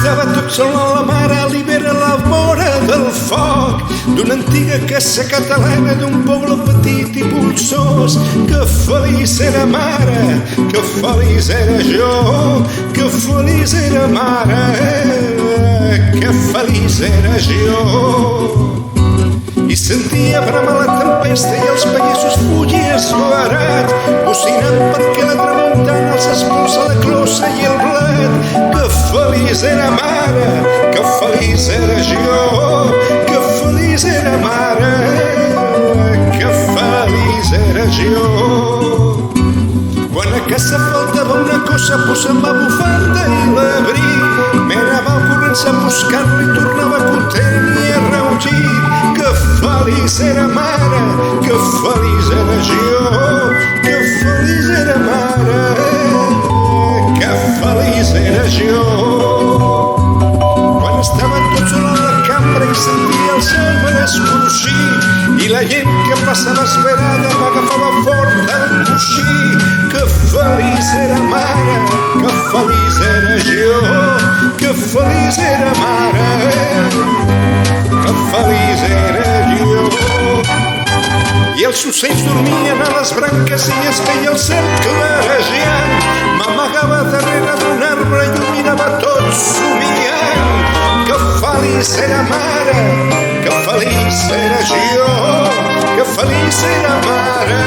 estava tot sol a la mar, allibera la vora del foc d'una antiga casa catalana d'un poble petit i polsós. Que feliç era mare, que feliç era jo, que feliç era mare, que feliç era jo. I sentia bramar la tempesta i els països fugir esguarats, bocinant perquè la tramuntana els expulsa la closa i el blat. Que feliç era mare, que feliç era jo, que feliç era mare, que feliç era jo. Quan a casa faltava una cosa, posa'm la bufanda i l'abric, m'anava corrents a buscar-lo i tornava content i arreugit. Que feliç era mare, que feliç era jo, que feliç era mare, que feliç era jo. Quan estava tot sol a la cambra i sentia els arbres cruixir i la gent que passava esperada m'agafava fort al coixí. Que feliç era mare, que feliç era jo, que feliç era mare, que feliç era jo. I els ocells dormien a les branques i es veia el cel clarejant. M'amagava darrere d'un arbre i ho mirava tot somiant. Que feliç era mare, que feliç era jo, que feliç era mare,